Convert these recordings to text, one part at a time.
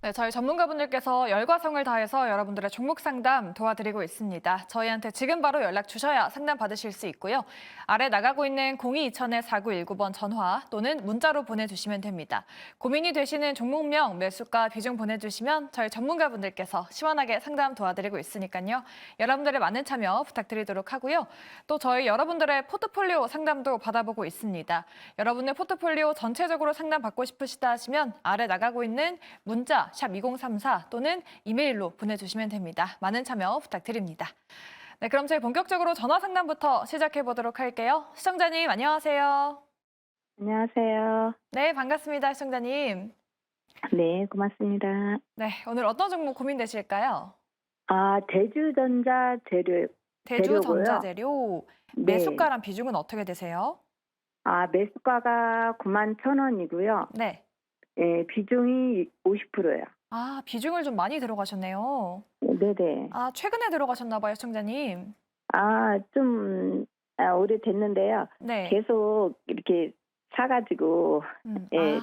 네, 저희 전문가분들께서 열과 성을 다해서 여러분들의 종목 상담 도와드리고 있습니다. 저희한테 지금 바로 연락 주셔야 상담 받으실 수 있고요. 아래 나가고 있는 02-2000-4919번 전화 또는 문자로 보내주시면 됩니다. 고민이 되시는 종목명, 매수가, 비중 보내주시면 저희 전문가분들께서 시원하게 상담 도와드리고 있으니까요. 여러분들의 많은 참여 부탁드리도록 하고요. 또 저희 여러분들의 포트폴리오 상담도 받아보고 있습니다. 여러분의 포트폴리오 전체적으로 상담 받고 싶으시다 하시면 아래 나가고 있는 문자 샵 2034 또는 이메일로 보내주시면 됩니다. 많은 참여 부탁드립니다. 네, 그럼 저희 본격적으로 전화 상담부터 시작해 보도록 할게요. 시청자님 안녕하세요. 안녕하세요. 네, 반갑습니다, 시청자님. 네, 고맙습니다. 네, 오늘 어떤 종목 고민되실까요? 대주전자 재료고요. 대주전자재료 네. 매수가랑 비중은 어떻게 되세요? 매수가가 91,000원이고요. 네. 예, 비중이 50%예요. 비중을 좀 많이 들어가셨네요. 네네. 최근에 들어가셨나 봐요, 시청자님. 좀 오래됐는데요. 네. 계속 이렇게 사가지고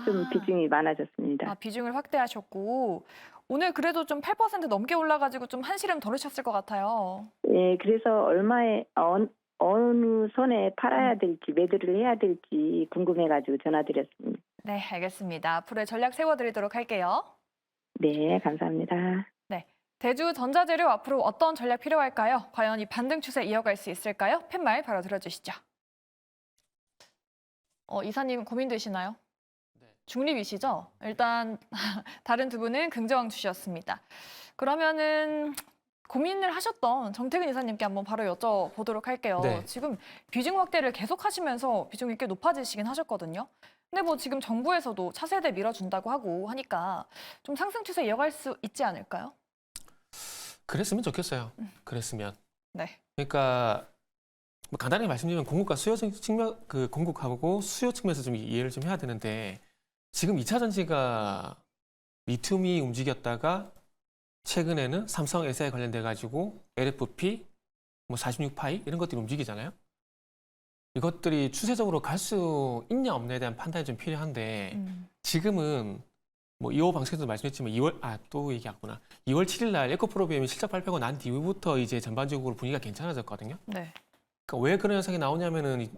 좀 아. 비중이 많아졌습니다. 비중을 확대하셨고 오늘 그래도 좀 8% 넘게 올라가지고 좀 한시름 덜으셨을 것 같아요. 예, 그래서 얼마에 어느 선에 팔아야 될지 매도를 해야 될지 궁금해가지고 전화드렸습니다. 네, 알겠습니다. 앞으로의 전략 세워드리도록 할게요. 네, 감사합니다. 네, 대주전자재료 앞으로 어떤 전략 필요할까요? 과연 이 반등 추세 이어갈 수 있을까요? 팻말 바로 들어주시죠. 이사님 고민되시나요? 네. 중립이시죠? 일단 다른 두 분은 긍정 주셨습니다. 그러면은 고민을 하셨던 정태근 이사님께 한번 바로 여쭤보도록 할게요. 네. 지금 비중 확대를 계속 하시면서 비중이 꽤 높아지시긴 하셨거든요. 근데 뭐 지금 정부에서도 차세대 밀어준다고 하고 하니까 좀 상승 추세 이어갈 수 있지 않을까요? 그랬으면 좋겠어요. 그랬으면. 네. 그러니까 뭐 간단히 말씀드리면 공급과 수요 측면, 공급하고 수요 측면에서 좀 이해를 좀 해야 되는데 지금 2차 전지가 리튬이 움직였다가 최근에는 삼성 SI 관련돼 가지고 LFP, 뭐 46파이 이런 것들이 움직이잖아요. 이것들이 추세적으로 갈 수 있냐 없냐에 대한 판단이 좀 필요한데 지금은 뭐 2호 방송에서도 말씀했지만 2월 얘기했구나. 2월 7일 날 에코프로비엠이 실적 발표가 난 뒤부터 이제 전반적으로 분위기가 괜찮아졌거든요. 네. 그러니까 왜 그런 현상이 나오냐면은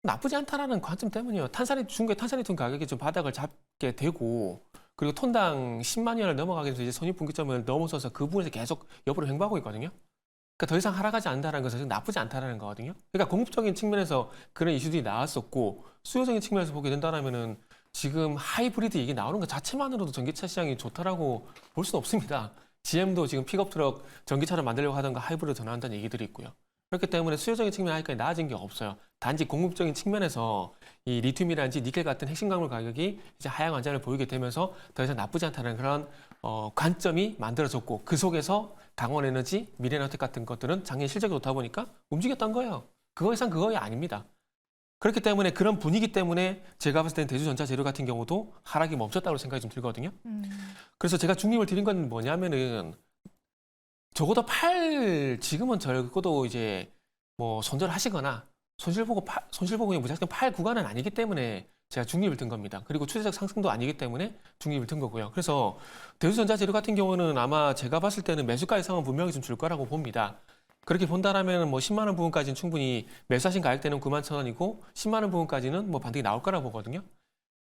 나쁘지 않다라는 관점 때문이에요. 중국의 탄산리튬 가격이 좀 바닥을 잡게 되고 그리고 톤당 10만 원을 넘어가게 돼서 이제 손익분기점을 넘어서서 그 부분에서 계속 옆으로 횡보하고 있거든요. 그러니까 더 이상 하락하지 않는다는 것은 나쁘지 않다라는 거거든요. 그러니까 공급적인 측면에서 그런 이슈들이 나왔었고 수요적인 측면에서 보게 된다면은 지금 하이브리드 얘기 나오는 것 자체만으로도 전기차 시장이 좋다라고 볼 수는 없습니다. GM도 지금 픽업 트럭 전기차를 만들려고 하던가 하이브리드 전환한다는 얘기들이 있고요. 그렇기 때문에 수요적인 측면 하니까 나아진 게 없어요. 단지 공급적인 측면에서 이 리튬이라든지 니켈 같은 핵심 광물 가격이 이제 하향 완화를 보이게 되면서 더 이상 나쁘지 않다는 그런 관점이 만들어졌고 그 속에서 강원에너지, 미래에너텍 같은 것들은 작년 실적이 좋다 보니까 움직였던 거예요. 그거 이상 그거이 아닙니다. 그렇기 때문에 그런 분위기 때문에 제가 봤을 때는 대주전자재료 같은 경우도 하락이 멈췄다고 생각이 좀 들거든요. 그래서 제가 중립을 드린 건 뭐냐면은 적어도 지금은 적어도 이제 뭐 손절하시거나 손실 보고 그냥 무작정 팔 구간은 아니기 때문에 제가 중립을 든 겁니다. 그리고 추세적 상승도 아니기 때문에 중립을 든 거고요. 그래서 대주전자재료 같은 경우는 아마 제가 봤을 때는 매수가 이상은 분명히 좀 줄 거라고 봅니다. 그렇게 본다라면 뭐 10만 원 부분까지는 충분히 매수하신 가격대는 91,000원이고 10만 원 부분까지는 뭐 반등이 나올 거라고 보거든요.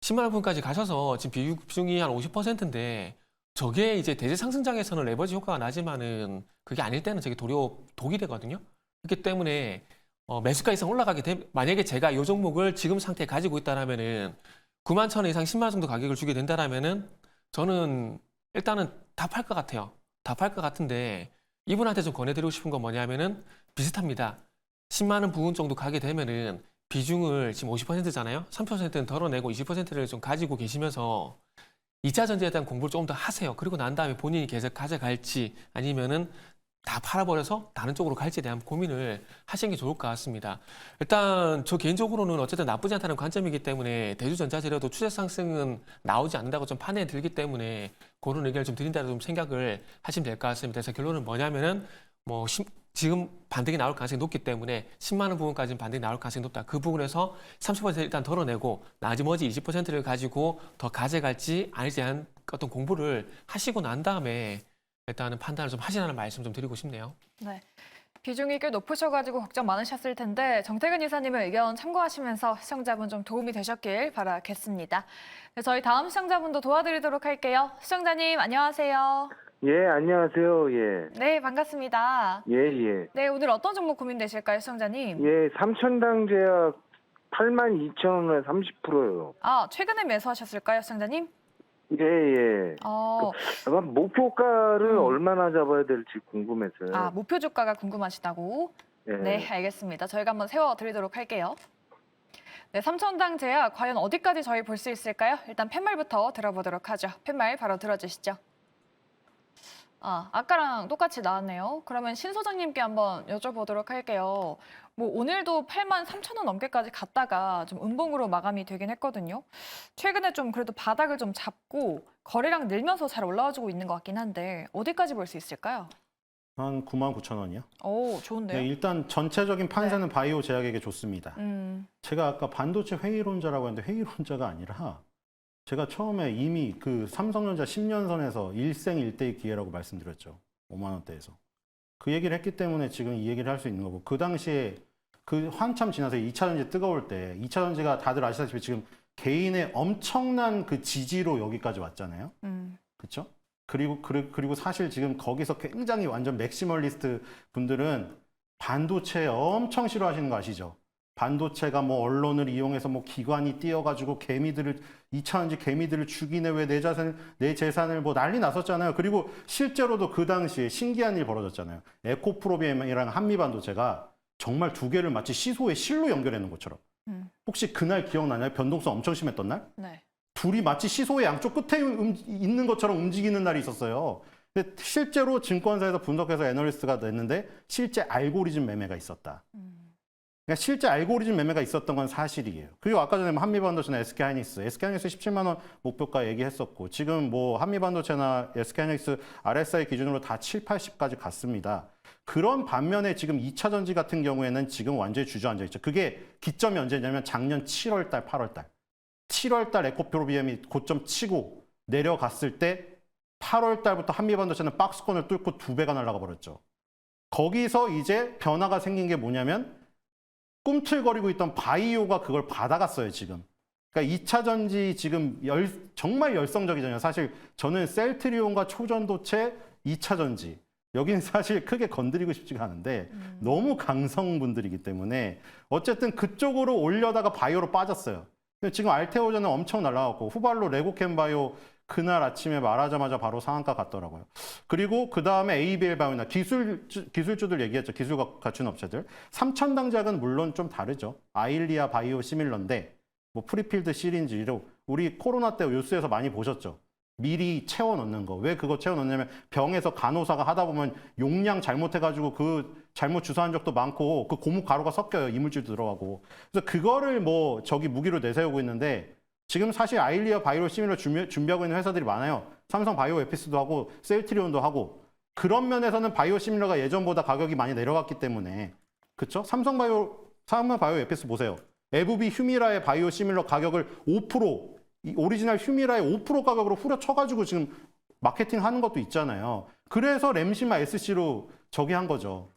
10만 원 부분까지 가셔서 지금 비중이 한 50%인데 저게 이제 대제 상승장에서는 레버지 효과가 나지만은 그게 아닐 때는 저게 도리어 독이 되거든요. 그렇기 때문에 매수가 이상 올라가게 되면 만약에 제가 이 종목을 지금 상태에 가지고 있다라면은 91,000원 이상 10만 원 정도 가격을 주게 된다라면은 저는 일단은 다 팔 것 같아요. 다 팔 것 같은데 이분한테 좀 권해드리고 싶은 건 뭐냐면은 비슷합니다. 10만 원 부분 정도 가게 되면은 비중을 지금 50%잖아요. 30%는 덜어내고 20%를 좀 가지고 계시면서 2차 전지에 대한 공부를 조금 더 하세요. 그리고 난 다음에 본인이 계속 가져갈지 아니면은 다 팔아버려서 다른 쪽으로 갈지에 대한 고민을 하시는 게 좋을 것 같습니다. 일단 저 개인적으로는 어쨌든 나쁘지 않다는 관점이기 때문에 대주전자재료도 추세 상승은 나오지 않는다고 좀 판에 들기 때문에 그런 의견을 좀 드린다고 좀 생각을 하시면 될 것 같습니다. 그래서 결론은 뭐냐면은 지금 반등이 나올 가능성이 높기 때문에 10만 원 부분까지는 반등이 나올 가능성이 높다. 그 부분에서 30% 일단 덜어내고 나머지 20%를 가지고 더 가져갈지 아니지 어떤 공부를 하시고 난 다음에 일단은 판단을 좀 하시라는 말씀 좀 드리고 싶네요. 네. 비중이 꽤 높으셔가지고 걱정 많으셨을 텐데 정태근 이사님의 의견 참고하시면서 시청자분 좀 도움이 되셨길 바라겠습니다. 네, 저희 다음 시청자분도 도와드리도록 할게요. 시청자님 안녕하세요. 예, 안녕하세요. 예. 네, 반갑습니다. 예, 예. 네, 오늘 어떤 종목 고민되실까요, 시청자님? 예, 삼천당 제약 82,000원에 30%요. 아, 최근에 매수하셨을까요, 시청자님? 예, 예. 아마 목표가를 얼마나 잡아야 될지 궁금해서요. 아, 목표 주가가 궁금하시다고? 예. 네, 알겠습니다. 저희가 한번 세워드리도록 할게요. 네, 삼천당 제약 과연 어디까지 저희 볼 수 있을까요? 일단 팻말부터 들어보도록 하죠. 팻말 바로 들어주시죠. 아, 아까랑 똑같이 나왔네요. 그러면 신 소장님께 한번 여쭤보도록 할게요. 뭐 오늘도 83,000원 넘게까지 갔다가 좀 음봉으로 마감이 되긴 했거든요. 최근에 좀 그래도 바닥을 좀 잡고 거래량 늘면서 잘 올라와주고 있는 것 같긴 한데 어디까지 볼 수 있을까요? 한 99,000원이요. 오, 좋은데요? 네, 일단 전체적인 판세는 네. 바이오 제약에게 좋습니다. 제가 아까 반도체 회의론자라고 했는데 회의론자가 아니라 제가 처음에 이미 그 삼성전자 10년선에서 일생일대의 기회라고 말씀드렸죠. 5만 원대에서. 그 얘기를 했기 때문에 지금 이 얘기를 할 수 있는 거고, 그 당시에 그 한참 지나서 2차 전지 뜨거울 때 2차 전지가 다들 아시다시피 지금 개인의 엄청난 그 지지로 여기까지 왔잖아요. 그렇죠? 그리고 사실 지금 거기서 굉장히 완전 맥시멀리스트 분들은 반도체 엄청 싫어하시는 거 아시죠? 반도체가 뭐 언론을 이용해서 뭐 기관이 뛰어가지고 개미들을 2차전지 개미들을 죽이네, 왜 내 재산을 뭐 난리 났었잖아요. 그리고 실제로도 그 당시에 신기한 일 벌어졌잖아요. 에코프로비엠이랑 한미반도체가 정말 두 개를 마치 시소의 실로 연결해 놓은 것처럼. 혹시 그날 기억나나요? 변동성 엄청 심했던 날? 네. 둘이 마치 시소의 양쪽 끝에 있는 것처럼 움직이는 날이 있었어요. 근데 실제로 증권사에서 분석해서 애널리스트가 냈는데 실제 알고리즘 매매가 있었다. 그러니까 실제 알고리즘 매매가 있었던 건 사실이에요. 그리고 아까 전에 한미반도체나 SK하이닉스 17만 원 목표가 얘기했었고, 지금 뭐 한미반도체나 SK하이닉스 RSI 기준으로 다 7, 80까지 갔습니다. 그런 반면에 지금 2차 전지 같은 경우에는 지금 완전히 주저앉아 있죠. 그게 기점이 언제냐면 작년 7월 달, 8월 달. 7월 달 에코프로비엠이 고점 치고 내려갔을 때 8월 달부터 한미반도체는 박스권을 뚫고 2배가 날아가 버렸죠. 거기서 이제 변화가 생긴 게 뭐냐면 꿈틀거리고 있던 바이오가 그걸 받아갔어요, 지금. 그러니까 2차 전지 지금 정말 열성적이잖아요. 사실 저는 셀트리온과 초전도체 2차 전지. 여기는 사실 크게 건드리고 싶지가 않은데 너무 강성분들이기 때문에 어쨌든 그쪽으로 올려다가 바이오로 빠졌어요. 지금 알테오전은 엄청 날라갔고 후발로 레고캠 바이오 그날 아침에 말하자마자 바로 상한가 갔더라고요. 그리고 그 다음에 ABL 바이오나 기술주들 얘기했죠. 기술과 갖춘 업체들. 삼천당작은 물론 좀 다르죠. 아일리아 바이오 시밀러인데 뭐 프리필드 시린지로 우리 코로나 때 뉴스에서 많이 보셨죠. 미리 채워넣는 거. 왜 그거 채워넣냐면 병에서 간호사가 하다 보면 용량 잘못해가지고 그 잘못 주사한 적도 많고 그 고무 가루가 섞여요. 이물질도 들어가고. 그래서 그거를 뭐 저기 무기로 내세우고 있는데 지금 사실 아일리아 바이오 시밀러 준비하고 있는 회사들이 많아요. 삼성 바이오 에피스도 하고 셀트리온도 하고. 그런 면에서는 바이오 시밀러가 예전보다 가격이 많이 내려갔기 때문에 그렇죠? 삼성 바이오 에피스 보세요. 에브비 휴미라의 바이오 시밀러 가격을 5%, 이 오리지널 휴미라의 5% 가격으로 후려쳐가지고 지금 마케팅 하는 것도 있잖아요. 그래서 램시마 SC로 저기 한 거죠.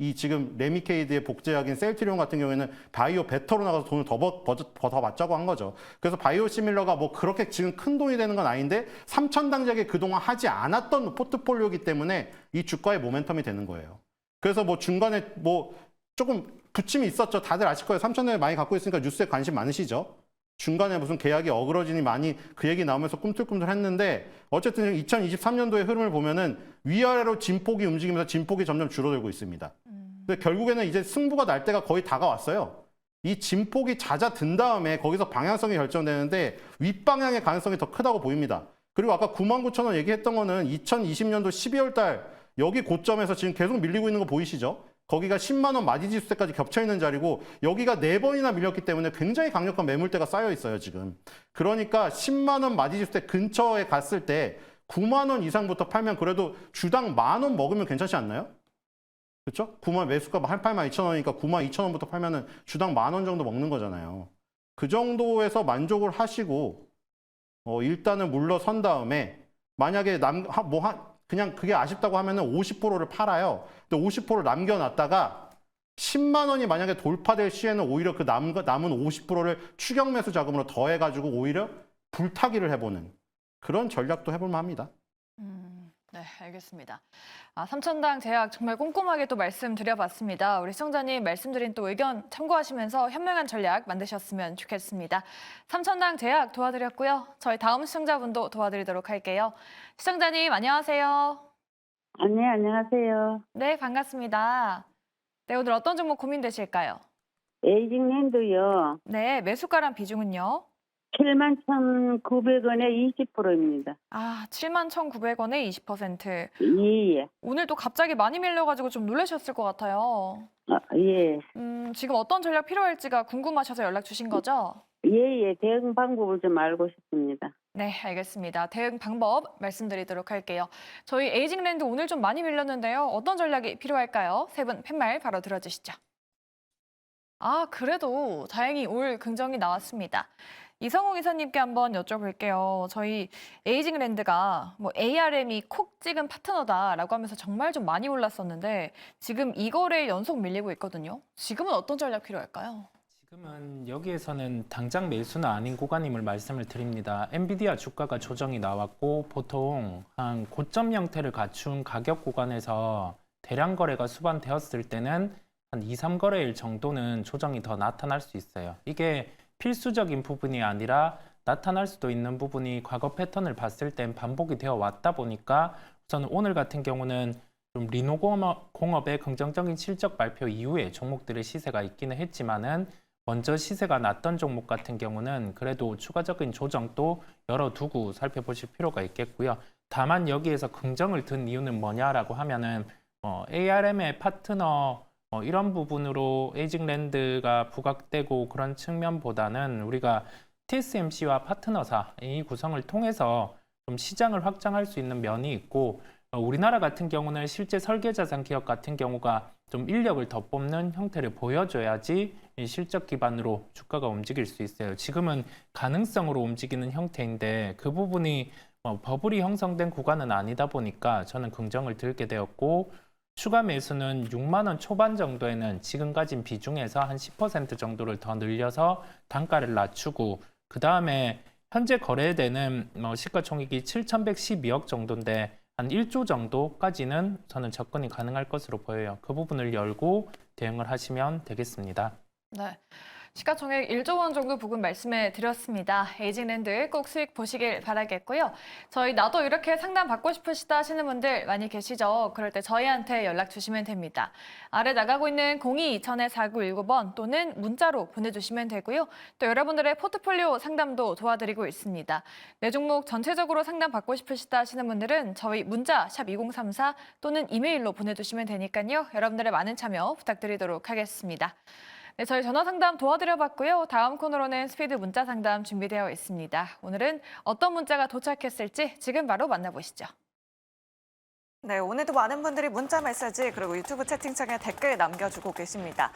이 지금 레미케이드의 복제약인 셀트리온 같은 경우에는 바이오 베터로 나가서 돈을 더 받자고 한 거죠. 그래서 바이오 시밀러가 뭐 그렇게 지금 큰 돈이 되는 건 아닌데 삼천당작에 그동안 하지 않았던 포트폴리오이기 때문에 이 주가의 모멘텀이 되는 거예요. 그래서 뭐 중간에 뭐 조금 부침이 있었죠. 다들 아실 거예요. 삼천당에 많이 갖고 있으니까 뉴스에 관심 많으시죠. 중간에 무슨 계약이 어그러지니 많이 그 얘기 나오면서 꿈틀꿈틀 했는데 어쨌든 2023년도의 흐름을 보면은 위아래로 진폭이 움직이면서 진폭이 점점 줄어들고 있습니다. 근데 결국에는 이제 승부가 날 때가 거의 다가왔어요. 이 진폭이 잦아든 다음에 거기서 방향성이 결정되는데 윗방향의 가능성이 더 크다고 보입니다. 그리고 아까 99,000원 얘기했던 거는 2020년도 12월 달 여기 고점에서 지금 계속 밀리고 있는 거 보이시죠? 거기가 10만 원 마디지수 때까지 겹쳐 있는 자리고 여기가 4번이나 밀렸기 때문에 굉장히 강력한 매물대가 쌓여 있어요, 지금. 그러니까 10만 원 마디지수 때 근처에 갔을 때 9만 원 이상부터 팔면 그래도 주당 10,000원 먹으면 괜찮지 않나요? 그렇죠? 9만 매수가 82,000원이니까 92,000원부터 팔면은 주당 10,000원 정도 먹는 거잖아요. 그 정도에서 만족을 하시고 일단은 물러선 다음에 만약에 그냥 그게 아쉽다고 하면은 50%를 팔아요. 근데 50% 남겨놨다가 10만 원이 만약에 돌파될 시에는 오히려 그 남은 50%를 추격 매수 자금으로 더해가지고 오히려 불타기를 해보는 그런 전략도 해볼 만합니다. 네, 알겠습니다. 삼천당 제약 정말 꼼꼼하게 또 말씀드려봤습니다. 우리 시청자님 말씀드린 또 의견 참고하시면서 현명한 전략 만드셨으면 좋겠습니다. 삼천당 제약 도와드렸고요. 저희 다음 시청자분도 도와드리도록 할게요. 시청자님 안녕하세요. 네, 안녕하세요. 네, 반갑습니다. 네, 오늘 어떤 종목 고민되실까요? 에이징랜드요. 네, 매수가랑 비중은요? 71,900원에 20%입니다. 71,900원에 20%. 예. 오늘 또 갑자기 많이 밀려가지고 좀 놀라셨을 것 같아요. 예. 지금 어떤 전략 필요할지가 궁금하셔서 연락 주신 거죠? 예. 대응 방법을 좀 알고 싶습니다. 네, 알겠습니다. 대응 방법 말씀드리도록 할게요. 저희 에이징랜드 오늘 좀 많이 밀렸는데요. 어떤 전략이 필요할까요? 세 분 팻말 바로 들어주시죠. 그래도 다행히 올 긍정이 나왔습니다. 이성호 기사님께 한번 여쭤볼게요. 저희 에이징랜드가 ARM이 콕 찍은 파트너다라고 하면서 정말 좀 많이 올랐었는데 지금 이거래 연속 밀리고 있거든요. 지금은 어떤 전략 필요할까요? 지금은 여기에서는 당장 매수는 아닌 구간임을 말씀을 드립니다. 엔비디아 주가가 조정이 나왔고 보통 한 고점 형태를 갖춘 가격 구간에서 대량 거래가 수반되었을 때는 한 2, 3거래일 정도는 조정이 더 나타날 수 있어요. 이게 필수적인 부분이 아니라 나타날 수도 있는 부분이 과거 패턴을 봤을 땐 반복이 되어 왔다 보니까 우선 오늘 같은 경우는 좀 리노공업의 긍정적인 실적 발표 이후에 종목들의 시세가 있기는 했지만은 먼저 시세가 났던 종목 같은 경우는 그래도 추가적인 조정도 열어두고 살펴보실 필요가 있겠고요. 다만 여기에서 긍정을 든 이유는 뭐냐라고 하면은 ARM의 파트너 이런 부분으로 에이징랜드가 부각되고 그런 측면보다는 우리가 TSMC와 파트너사 이 구성을 통해서 좀 시장을 확장할 수 있는 면이 있고 우리나라 같은 경우는 실제 설계자산 기업 같은 경우가 좀 인력을 더 뽑는 형태를 보여줘야지 이 실적 기반으로 주가가 움직일 수 있어요. 지금은 가능성으로 움직이는 형태인데 그 부분이 버블이 형성된 구간은 아니다 보니까 저는 긍정을 들게 되었고 추가 매수는 6만 원 초반 정도에는 지금 가진 비중에서 한 10% 정도를 더 늘려서 단가를 낮추고 그 다음에 현재 거래되는 시가총액이 7,112억 정도인데 한 1조 정도까지는 저는 접근이 가능할 것으로 보여요. 그 부분을 열고 대응을 하시면 되겠습니다. 네. 시가총액 1조 원 정도 부분 말씀해 드렸습니다. 에이징랜드 꼭 수익 보시길 바라겠고요. 저희 나도 이렇게 상담 받고 싶으시다 하시는 분들 많이 계시죠? 그럴 때 저희한테 연락 주시면 됩니다. 아래 나가고 있는 02-2000-4919번 또는 문자로 보내주시면 되고요. 또 여러분들의 포트폴리오 상담도 도와드리고 있습니다. 내 종목 전체적으로 상담 받고 싶으시다 하시는 분들은 저희 문자 샵 2034 또는 이메일로 보내주시면 되니까요. 여러분들의 많은 참여 부탁드리도록 하겠습니다. 네, 저희 전화 상담 도와드려봤고요. 다음 코너로는 스피드 문자 상담 준비되어 있습니다. 오늘은 어떤 문자가 도착했을지 지금 바로 만나보시죠. 네, 오늘도 많은 분들이 문자 메시지 그리고 유튜브 채팅창에 댓글 남겨주고 계십니다.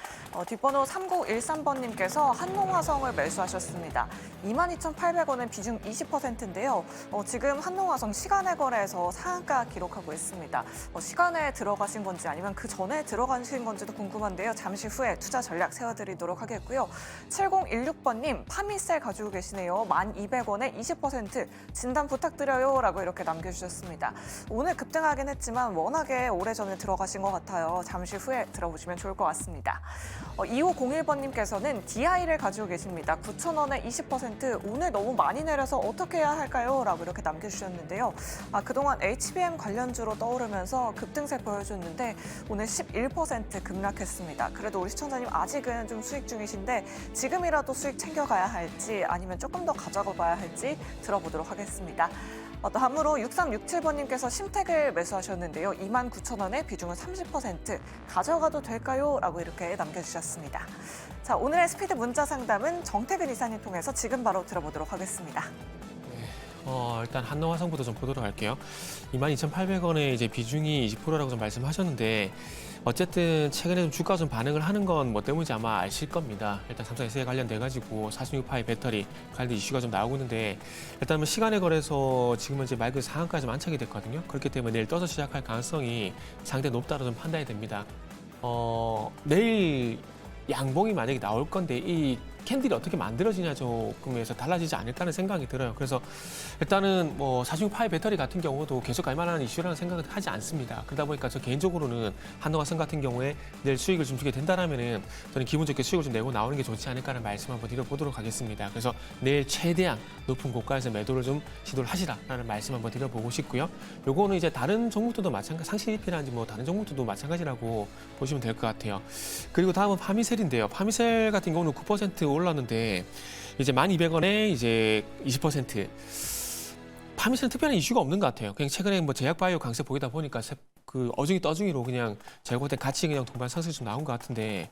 뒷번호 3913번님께서 한농화성을 매수하셨습니다. 22,800원은 비중 20%인데요. 지금 한농화성 시간에 거래해서 상한가 기록하고 있습니다. 시간에 들어가신 건지 아니면 그 전에 들어가신 건지도 궁금한데요. 잠시 후에 투자 전략 세워드리도록 하겠고요. 7016번님 파미셀 가지고 계시네요. 1,200원에 20% 진단 부탁드려요 라고 이렇게 남겨주셨습니다. 오늘 급등하긴 했지만 워낙에 오래전에 들어가신 것 같아요. 잠시 후에 들어보시면 좋을 것 같습니다. 2501번님께서는 DI를 가지고 계십니다. 9,000원에 20% 오늘 너무 많이 내려서 어떻게 해야 할까요? 라고 이렇게 남겨주셨는데요. 그동안 HBM 관련주로 떠오르면서 급등세 보여줬는데 오늘 11% 급락했습니다. 그래도 우리 시청자님 아직은 좀 수익 중이신데 지금이라도 수익 챙겨가야 할지 아니면 조금 더 가져가 봐야 할지 들어보도록 하겠습니다. 다음으로 6367번님께서 심택을 매수하셨는데요. 29,000원에 비중은 30% 가져가도 될까요? 라고 이렇게 남겨주셨습니다. 자, 오늘의 스피드 문자 상담은 정태근 이사님 통해서 지금 바로 들어보도록 하겠습니다. 일단 한노화성부터 좀 보도록 할게요. 22,800원의 이제 비중이 20%라고 좀 말씀하셨는데 어쨌든 최근에 좀 주가 좀 반응을 하는 건 뭐 때문인지 아마 아실 겁니다. 일단 삼성 S에 관련돼 가지고 46파이 배터리 관련 이슈가 좀 나오고 있는데 일단 뭐 시간에 걸해서 지금은 이제 맑은 상한까지 좀 안착이 됐거든요. 그렇기 때문에 내일 떠서 시작할 가능성이 상당히 높다로 좀 판단이 됩니다. 내일 양봉이 만약에 나올 건데 이 캔들이 어떻게 만들어지냐 조금에서 달라지지 않을까라는 생각이 들어요. 그래서 일단은 뭐 46파이 배터리 같은 경우도 계속 갈 만한 이슈라는 생각은 하지 않습니다. 그러다 보니까 저 개인적으로는 한노화성 같은 경우에 내일 수익을 좀 주게 된다라면은 저는 기분 좋게 수익을 좀 내고 나오는 게 좋지 않을까라는 말씀 한번 드려보도록 하겠습니다. 그래서 내일 최대한 높은 고가에서 매도를 좀 시도를 하시라라는 말씀 한번 드려보고 싶고요. 요거는 이제 다른 종목들도 마찬가지, 상시리피라든지 뭐 다른 종목들도 마찬가지라고 보시면 될 것 같아요. 그리고 다음은 파미셀인데요. 파미셀 같은 경우는 9% 올랐는데 이제 1200원에 이제 20%. 파미셀은 특별한 이슈가 없는 것 같아요. 그냥 최근에 뭐 제약바이오 강세 보이다 보니까 그 어중이 떠중이로 그냥 잘못된 가치 그냥 동반 상승이 좀 나온 것 같은데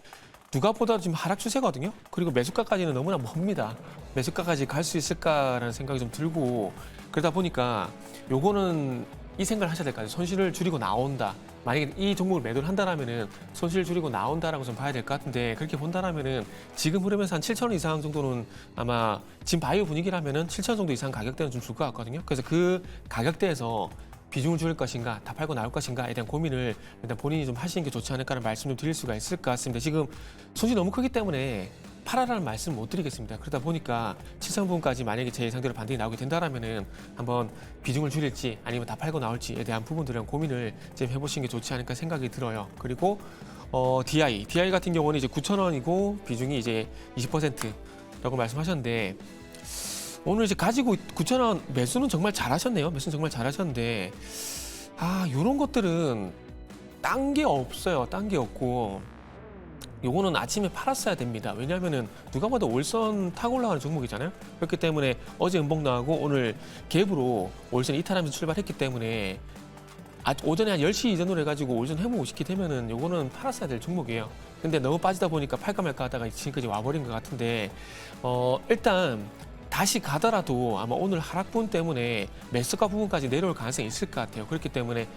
누가 보다 지금 하락 추세거든요. 그리고 매수가까지는 너무나 멉니다. 매수가까지 갈 수 있을까라는 생각이 좀 들고 그러다 보니까 요거는 이 생각을 하셔야 될 것 같아요. 손실을 줄이고 나온다. 만약에 이 종목을 매도를 한다라면은 손실을 줄이고 나온다라고 좀 봐야 될 것 같은데 그렇게 본다라면은 지금 흐르면서 한 7,000원 이상 정도는 아마 지금 바이오 분위기라면은 7,000원 정도 이상 가격대는 좀 줄 것 같거든요. 그래서 그 가격대에서 비중을 줄일 것인가, 다 팔고 나올 것인가에 대한 고민을 일단 본인이 좀 하시는 게 좋지 않을까라는 말씀 좀 드릴 수가 있을 것 같습니다. 지금 손실이 너무 크기 때문에 팔아라는 말씀 못 드리겠습니다. 그러다 보니까 7천 부분까지 만약에 제 예상대로 반등이 나오게 된다라면은 한번 비중을 줄일지 아니면 다 팔고 나올지에 대한 부분들은 고민을 좀 해보시는 게 좋지 않을까 생각이 들어요. 그리고 DI 같은 경우는 이제 9,000원이고 비중이 이제 20%라고 말씀하셨는데 오늘 이제 가지고 9,000원 매수는 정말 잘하셨네요. 매수는 정말 잘하셨는데 이런 것들은 딴 게 없어요. 딴 게 없고. 요거는 아침에 팔았어야 됩니다. 왜냐하면은 누가 봐도 올선 타고 올라가는 종목이잖아요. 그렇기 때문에 어제 음봉 나가고 오늘 갭으로 올선 이탈하면서 출발했기 때문에 오전에 한 10시 이전으로 해가지고 올선 회복 시키 되면은 요거는 팔았어야 될 종목이에요. 근데 너무 빠지다 보니까 팔까 말까 하다가 지금까지 와버린 것 같은데 일단 다시 가더라도 아마 오늘 하락분 때문에 매수가 부분까지 내려올 가능성이 있을 것 같아요. 그렇기 때문에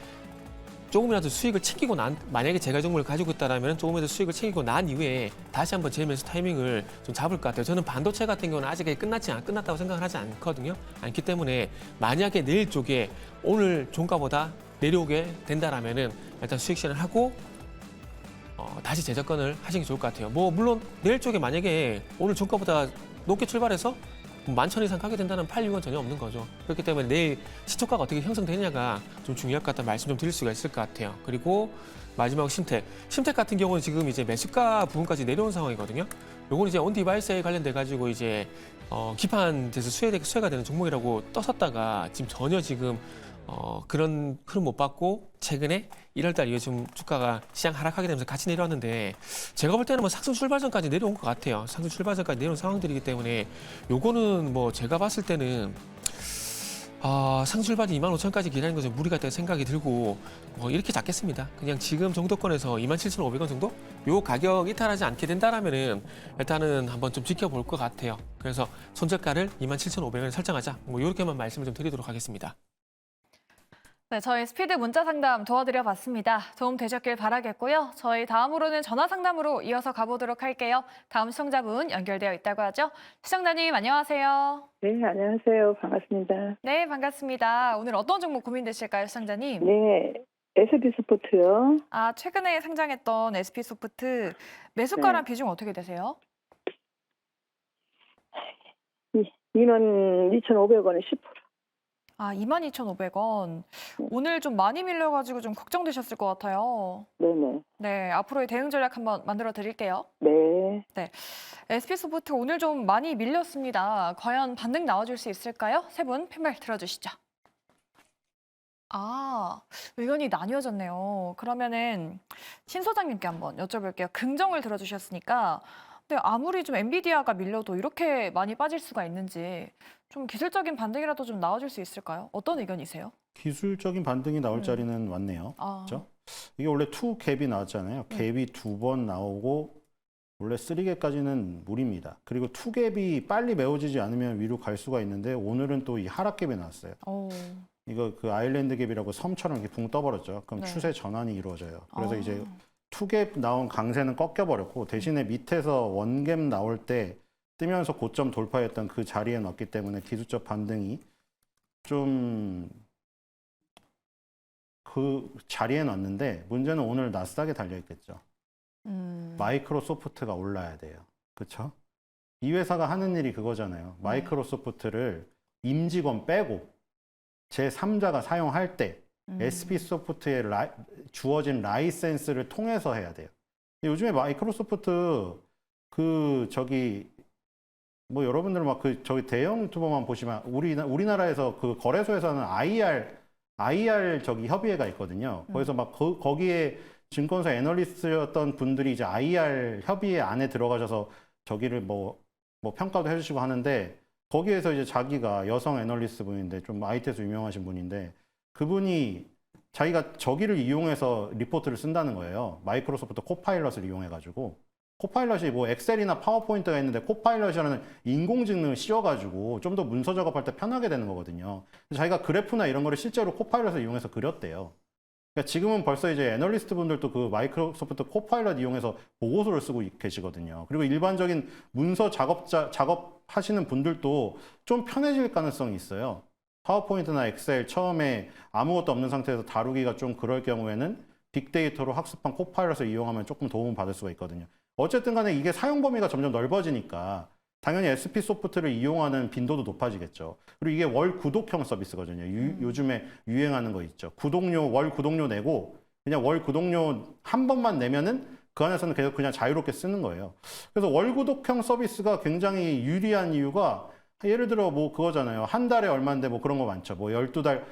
조금이라도 수익을 챙기고 만약에 제가 종목을 가지고 있다라면 조금이라도 수익을 챙기고 난 이후에 다시 한번 제 매수 타이밍을 좀 잡을 것 같아요. 저는 반도체 같은 경우는 아직 끝났다고 생각을 하지 않거든요. 않기 때문에 만약에 내일 쪽에 오늘 종가보다 내려오게 된다라면은 일단 수익 실현을 하고 다시 재접근을 하시는 게 좋을 것 같아요. 뭐 물론 내일 쪽에 만약에 오늘 종가보다 높게 출발해서 11,000원 이상 가게 된다는 팔 이유는 전혀 없는 거죠. 그렇기 때문에 내일 시초가가 어떻게 형성되느냐가 좀 중요할 것 같다는 말씀 좀 드릴 수가 있을 것 같아요. 그리고 마지막 심텍 같은 경우는 지금 이제 매수가 부분까지 내려온 상황이거든요. 요건 이제 온디바이스에 관련돼 가지고 이제 기판돼서 수혜가 되는 종목이라고 떴었다가 지금 전혀 지금 그런 흐름 못 봤고 최근에 1월달 이후에 좀 주가가 시장 하락하게 되면서 같이 내려왔는데 제가 볼 때는 뭐 상승 출발선까지 내려온 것 같아요. 상승 출발선까지 내려온 상황들이기 때문에 요거는 뭐 제가 봤을 때는 상승 출발이 25,000원까지 기다리는 것은 무리가 있다고 생각이 들고 뭐 이렇게 잡겠습니다. 그냥 지금 정도권에서 27,500원 정도? 요 가격 이탈하지 않게 된다라면은 일단은 한번 좀 지켜볼 것 같아요. 그래서 손절가를 27,500원에 설정하자. 뭐 이렇게만 말씀을 좀 드리도록 하겠습니다. 네, 저희 스피드 문자 상담 도와드려 봤습니다. 도움 되셨길 바라겠고요. 저희 다음으로는 전화 상담으로 이어서 가보도록 할게요. 다음 시청자분 연결되어 있다고 하죠. 시청자님 안녕하세요. 네, 안녕하세요. 반갑습니다. 네, 반갑습니다. 오늘 어떤 종목 고민되실까요, 시청자님? 네, SB소프트요. 최근에 상장했던 SP소프트 매수가랑 비중 어떻게 되세요? 22,500원에 10%. 22,500원. 오늘 좀 많이 밀려가지고 좀 걱정되셨을 것 같아요. 네네. 네, 앞으로의 대응 전략 한번 만들어 드릴게요. 네. SP소프트 오늘 좀 많이 밀렸습니다. 과연 반등 나와줄 수 있을까요? 세 분 팻말 들어주시죠. 의견이 나뉘어졌네요. 그러면은 신 소장님께 한번 여쭤볼게요. 긍정을 들어주셨으니까 근데 아무리 좀 엔비디아가 밀려도 이렇게 많이 빠질 수가 있는지 좀 기술적인 반등이라도 좀 나와줄 수 있을까요? 어떤 의견이세요? 기술적인 반등이 나올 자리는 왔네요. 그렇죠? 이게 원래 투 갭이 나왔잖아요. 갭이 2번 나오고 원래 3갭까지는 무리입니다. 그리고 2갭이 빨리 메워지지 않으면 위로 갈 수가 있는데 오늘은 또 이 하락갭이 나왔어요. 오. 이거 그 아일랜드 갭이라고 섬처럼 이렇게 붕 떠버렸죠. 그럼 네. 추세 전환이 이루어져요. 그래서 어. 이제 2갭 나온 강세는 꺾여버렸고 대신에 밑에서 1갭 나올 때 뜨면서 고점 돌파했던 그 자리에 놨기 때문에 기술적 반등이 좀 그 자리에 놨는데 문제는 오늘 나스닥에 달려있겠죠. 마이크로소프트가 올라야 돼요. 그렇죠? 이 회사가 하는 일이 그거잖아요. 마이크로소프트를 임직원 빼고 제3자가 사용할 때 SP소프트에 주어진 라이센스를 통해서 해야 돼요. 요즘에 마이크로소프트 뭐 여러분들 막 저기 대형 유튜버만 보시면 우리나라에서 그 거래소에서는 IR 저기 협의회가 있거든요. 거기서 막 거기에 증권사 애널리스트였던 분들이 이제 IR 협의회 안에 들어가셔서 저기를 뭐 평가도 해주시고 하는데 거기에서 이제 자기가 여성 애널리스트 분인데 좀 IT에서 유명하신 분인데 그분이 자기가 저기를 이용해서 리포트를 쓴다는 거예요. 마이크로소프트 코파일럿을 이용해가지고 코파일럿이 뭐 엑셀이나 파워포인트가 있는데 코파일럿이라는 인공지능을 씌워가지고 좀 더 문서 작업할 때 편하게 되는 거거든요. 자기가 그래프나 이런 거를 실제로 코파일럿을 이용해서 그렸대요. 그러니까 지금은 벌써 이제 애널리스트 분들도 그 마이크로소프트 코파일럿 이용해서 보고서를 쓰고 계시거든요. 그리고 일반적인 문서 작업하시는 분들도 좀 편해질 가능성이 있어요. 파워포인트나 엑셀 처음에 아무것도 없는 상태에서 다루기가 좀 그럴 경우에는 빅데이터로 학습한 코파일럿을 이용하면 조금 도움을 받을 수가 있거든요. 어쨌든 간에 이게 사용 범위가 점점 넓어지니까 당연히 SP소프트를 이용하는 빈도도 높아지겠죠. 그리고 이게 월 구독형 서비스거든요. 요즘에 유행하는 거 있죠. 월 구독료 내고 그냥 월 구독료 한 번만 내면은 그 안에서는 계속 그냥 자유롭게 쓰는 거예요. 그래서 월 구독형 서비스가 굉장히 유리한 이유가 예를 들어 뭐 그거잖아요. 한 달에 얼마인데 뭐 그런 거 많죠. 뭐 12달,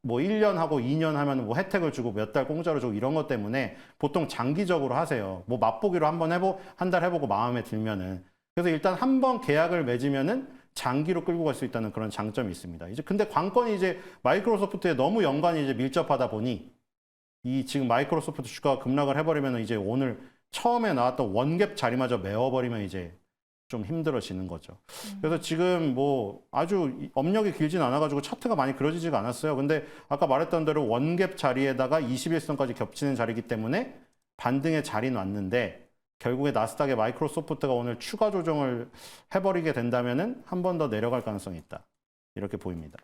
뭐 1년 하고 2년 하면 뭐 혜택을 주고 몇 달 공짜로 주고 이런 것 때문에 보통 장기적으로 하세요. 뭐 맛보기로 한 달 해보고 마음에 들면은. 그래서 일단 한 번 계약을 맺으면은 장기로 끌고 갈 수 있다는 그런 장점이 있습니다. 이제 근데 관건이 이제 마이크로소프트에 너무 연관이 이제 밀접하다 보니 이 지금 마이크로소프트 주가가 급락을 해버리면 이제 오늘 처음에 나왔던 원갭 자리마저 메워버리면 이제 좀 힘들어지는 거죠. 그래서 지금 뭐 아주 업력이 길진 않아가지고 차트가 많이 그려지지가 않았어요. 근데 아까 말했던 대로 원갭 자리에다가 21선까지 겹치는 자리이기 때문에 반등의 자리는 왔는데 결국에 나스닥의 마이크로소프트가 오늘 추가 조정을 해버리게 된다면은 한 번 더 내려갈 가능성이 있다. 이렇게 보입니다.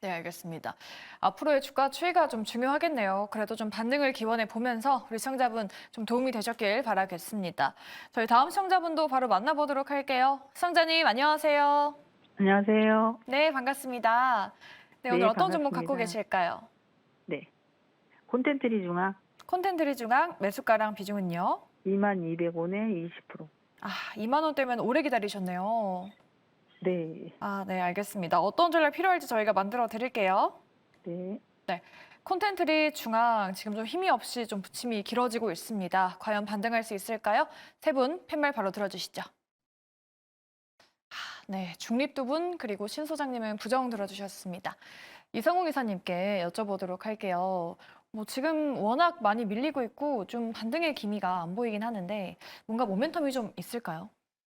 네, 알겠습니다. 앞으로의 주가 추이가 좀 중요하겠네요. 그래도 좀 반등을 기원해 보면서 우리 시청자분 좀 도움이 되셨길 바라겠습니다. 저희 다음 시청자분도 바로 만나보도록 할게요. 시청자님 안녕하세요. 안녕하세요. 네, 반갑습니다. 네, 오늘 네, 어떤 종목 반갑습니다. 갖고 계실까요? 네. 콘텐츠리 중앙 콘텐츠리 중앙 매수가랑 비중은요? 22,200원에 20%. 2만 원대면 오래 기다리셨네요. 네. 네, 알겠습니다. 어떤 전략 필요할지 저희가 만들어 드릴게요. 네. 콘텐츠리 중앙 지금 좀 힘이 없이 좀 부침이 길어지고 있습니다. 과연 반등할 수 있을까요? 세 분 팻말 바로 들어주시죠. 네, 중립 두 분 그리고 신 소장님은 부정 들어주셨습니다. 이성웅 이사님께 여쭤보도록 할게요. 뭐 지금 워낙 많이 밀리고 있고 좀 반등의 기미가 안 보이긴 하는데 뭔가 모멘텀이 좀 있을까요?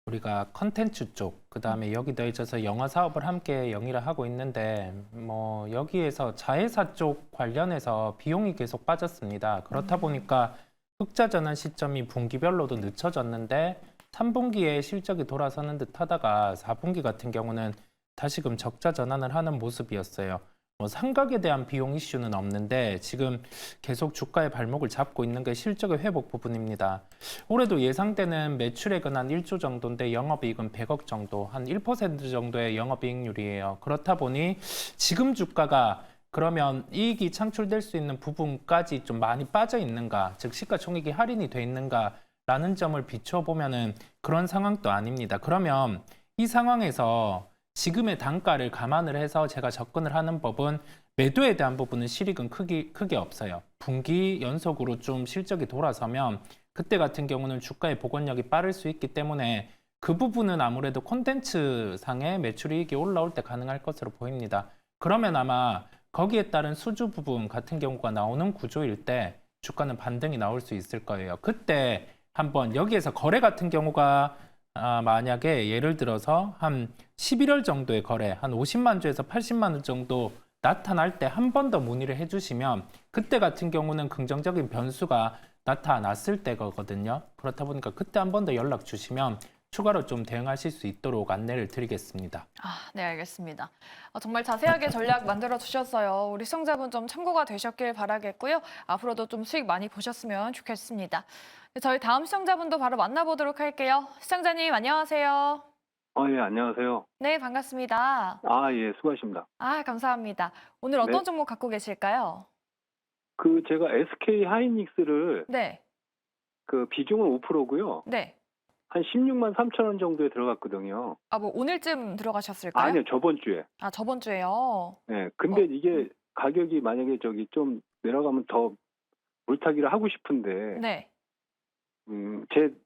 우리가 컨텐츠 쪽, 그다음에 여기 더해져서 영화 사업을 함께 영위를 하고 있는데 뭐 여기에서 자회사 쪽 관련해서 비용이 계속 빠졌습니다. 그렇다 보니까 흑자 전환 시점이 분기별로도 늦춰졌는데 3분기에 실적이 돌아서는 듯 하다가 4분기 같은 경우는 다시금 적자 전환을 하는 모습이었어요. 뭐 상각에 대한 비용 이슈는 없는데 지금 계속 주가의 발목을 잡고 있는 게 실적의 회복 부분입니다. 올해도 예상되는 매출액은 한 1조 정도인데 영업이익은 100억 정도, 한 1% 정도의 영업이익률이에요. 그렇다 보니 지금 주가가 그러면 이익이 창출될 수 있는 부분까지 좀 많이 빠져 있는가, 즉 시가총액이 할인이 돼 있는가라는 점을 비춰보면은 그런 상황도 아닙니다. 그러면 이 상황에서 지금의 단가를 감안을 해서 제가 접근을 하는 법은 매도에 대한 부분은 실익은 크게 없어요. 분기 연속으로 좀 실적이 돌아서면 그때 같은 경우는 주가의 복원력이 빠를 수 있기 때문에 그 부분은 아무래도 콘텐츠 상의 매출이익이 올라올 때 가능할 것으로 보입니다. 그러면 아마 거기에 따른 수주 부분 같은 경우가 나오는 구조일 때 주가는 반등이 나올 수 있을 거예요. 그때 한번 여기에서 거래 같은 경우가 만약에 예를 들어서 한 11월 정도의 거래, 한 50만 주에서 80만 원 정도 나타날 때 한 번 더 문의를 해주시면 그때 같은 경우는 긍정적인 변수가 나타났을 때거든요. 그렇다 보니까 그때 한 번 더 연락 주시면 추가로 좀 대응하실 수 있도록 안내를 드리겠습니다. 네, 알겠습니다. 정말 자세하게 전략 만들어 주셨어요. 우리 시청자분 좀 참고가 되셨길 바라겠고요. 앞으로도 좀 수익 많이 보셨으면 좋겠습니다. 저희 다음 시청자분도 바로 만나보도록 할게요. 시청자님 안녕하세요. 예, 안녕하세요. 네, 반갑습니다. 예, 수고하십니다. 감사합니다. 오늘 어떤 네. 종목 갖고 계실까요? 제가 SK 하이닉스를 네, 비중은 5%고요. 네. 한 16만 3천 원 정도에 들어갔거든요. 뭐 오늘쯤 들어가셨을까요? 아니요, 저번 주에. 저번 주에요. 네, 근데 이게 가격이 만약에 좀 내려가면 더 물타기를 하고 싶은데, 네,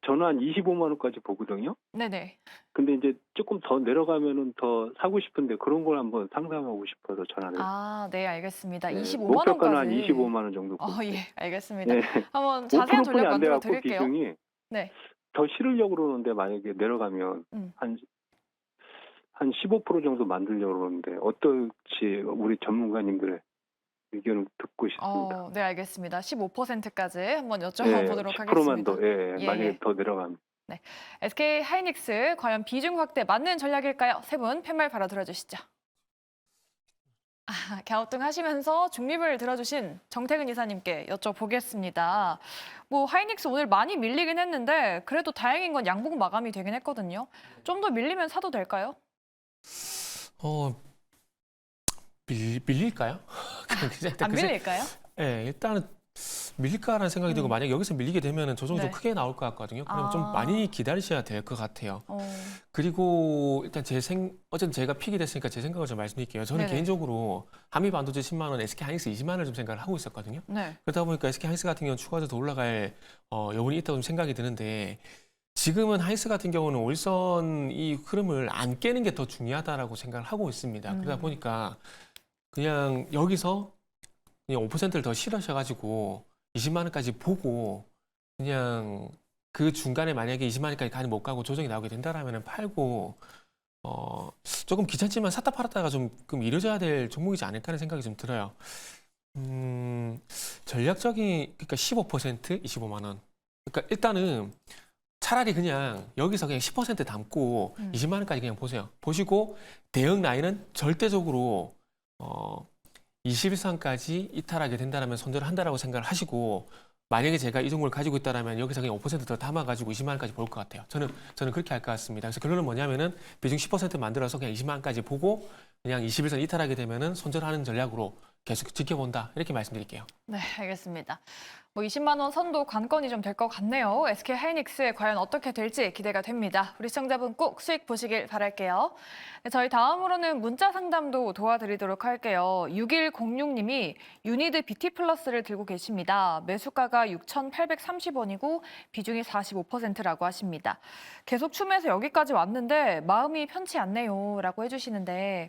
저는 한 25만 원까지 보거든요. 네네. 근데 이제 조금 더 내려가면은 더 사고 싶은데 그런 걸 한번 상담하고 싶어서 전화를. 네, 알겠습니다. 네, 25만 목표가는 한 원까지. 25만 원 정도. 예, 알겠습니다. 네. 한번 자세한 5%뿐이 전략 안 만들어 돼갖고 드릴게요. 비중이 네. 더 실으려고 그러는데 만약에 내려가면 한 15% 정도 만들려고 그러는데 어떨지 우리 전문가님들의 의견을 듣고 싶습니다. 네, 알겠습니다. 15%까지 한번 네, 여쭤보도록 10%만 하겠습니다. 더, 예, 만약에 예. 더 내려가면. SK 하이닉스 과연 비중 확대 맞는 전략일까요? 세 분 팻말 바로 들어주시죠. 갸우뚱 하시면서 중립을 들어주신 정태근 이사님께 여쭤보겠습니다. 하이닉스 오늘 많이 밀리긴 했는데 그래도 다행인 건 양봉 마감이 되긴 했거든요. 좀 더 밀리면 사도 될까요? 밀릴까요? 안 밀릴까요? 네, 일단은 밀릴까라는 생각이 들고 만약 여기서 밀리게 되면 조정이 네. 좀 크게 나올 것 같거든요. 그럼 좀 많이 기다리셔야 될 것 같아요. 그리고 일단 어쨌든 제가 픽이 됐으니까 제 생각을 좀 말씀드릴게요. 저는 네네. 개인적으로 한미반도체 10만 원, SK 하이닉스 20만 원을 좀 생각을 하고 있었거든요. 네. 그러다 보니까 SK 하이닉스 같은 경우는 추가적으로 더 올라갈 여분이 있다고 좀 생각이 드는데 지금은 하이닉스 같은 경우는 올선 이 흐름을 안 깨는 게 더 중요하다라고 생각을 하고 있습니다. 그러다 보니까 그냥 여기서 그냥 5%를 더 실으셔가지고 20만 원까지 보고 그냥 그 중간에 만약에 20만 원까지 가지 못 가고 조정이 나오게 된다라면 팔고 조금 귀찮지만 샀다 팔았다가 좀 이뤄져야 될 종목이지 않을까 하는 생각이 좀 들어요. 전략적인 그러니까 15% 25만 원. 그러니까 일단은 차라리 그냥 여기서 그냥 10% 담고 20만 원까지 그냥 보세요. 보시고 대응 라인은 절대적으로 21선까지 이탈하게 된다면 손절을 한다라고 생각을 하시고 만약에 제가 이 종목을 가지고 있다면 여기서 그냥 5%더 담아가지고 20만 원까지 볼 것 같아요. 저는 그렇게 할 것 같습니다. 그래서 결론은 뭐냐면은 비중 10% 만들어서 그냥 20만 원까지 보고 그냥 21선 이탈하게 되면은 손절하는 전략으로 계속 지켜본다 이렇게 말씀드릴게요. 네, 알겠습니다. 20만 원 선도 관건이 좀 될 것 같네요. SK 하이닉스 과연 어떻게 될지 기대가 됩니다. 우리 시청자분 꼭 수익 보시길 바랄게요. 네, 저희 다음으로는 문자 상담도 도와드리도록 할게요. 6106님이 유니드 BT 플러스를 들고 계십니다. 매수가가 6,830원이고 비중이 45%라고 하십니다. 계속 추매해서 여기까지 왔는데 마음이 편치 않네요 라고 해주시는데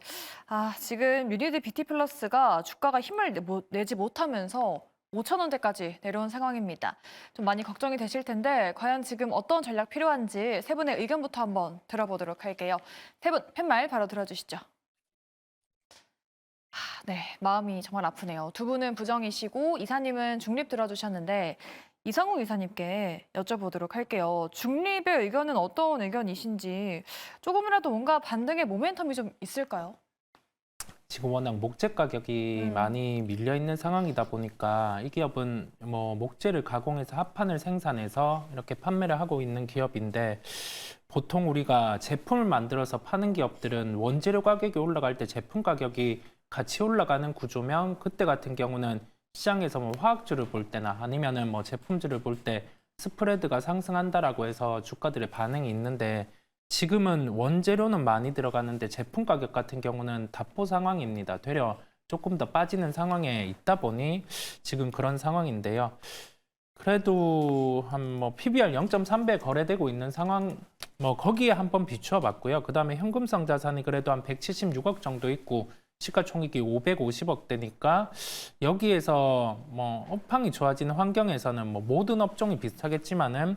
지금 유니드 BT 플러스가 주가가 힘을 내지 못하면서 5,000원대까지 내려온 상황입니다. 좀 많이 걱정이 되실 텐데 과연 지금 어떤 전략 필요한지 세 분의 의견부터 한번 들어보도록 할게요. 세 분 팻말 바로 들어주시죠. 네, 마음이 정말 아프네요. 두 분은 부정이시고 이사님은 중립 들어주셨는데 이상욱 이사님께 여쭤보도록 할게요. 중립의 의견은 어떤 의견이신지 조금이라도 뭔가 반등의 모멘텀이 좀 있을까요? 지금 워낙 목재 가격이 많이 밀려 있는 상황이다 보니까 이 기업은 목재를 가공해서 합판을 생산해서 이렇게 판매를 하고 있는 기업인데 보통 우리가 제품을 만들어서 파는 기업들은 원재료 가격이 올라갈 때 제품 가격이 같이 올라가는 구조면 그때 같은 경우는 시장에서 화학주를 볼 때나 아니면은 제품주를 볼 때 스프레드가 상승한다라고 해서 주가들의 반응이 있는데 지금은 원재료는 많이 들어가는데 제품 가격 같은 경우는 답보 상황입니다. 되려 조금 더 빠지는 상황에 있다 보니 지금 그런 상황인데요. 그래도 한 PBR 0.3배 거래되고 있는 상황, 거기에 한번 비추어 봤고요. 그 다음에 현금성 자산이 그래도 한 176억 정도 있고 시가총액이 550억대니까 여기에서 업황이 좋아지는 환경에서는 모든 업종이 비슷하겠지만은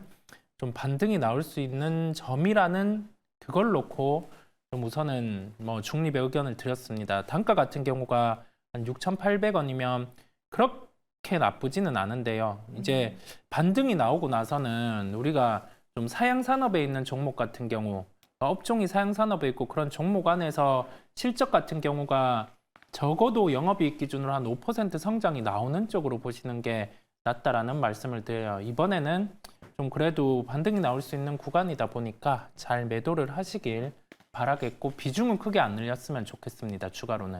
좀 반등이 나올 수 있는 점이라는 그걸 놓고 좀 우선은 뭐 중립의 의견을 드렸습니다. 단가 같은 경우가 한 6,800원이면 그렇게 나쁘지는 않은데요. 이제 반등이 나오고 나서는 우리가 좀 사양산업에 있는 종목 같은 경우, 업종이 사양산업에 있고 그런 종목 안에서 실적 같은 경우가 적어도 영업이익 기준으로 한 5% 성장이 나오는 쪽으로 보시는 게 낫다라는 말씀을 드려요. 이번에는 좀 그래도 반등이 나올 수 있는 구간이다 보니까 잘 매도를 하시길 바라겠고 비중은 크게 안 늘렸으면 좋겠습니다. 추가로는.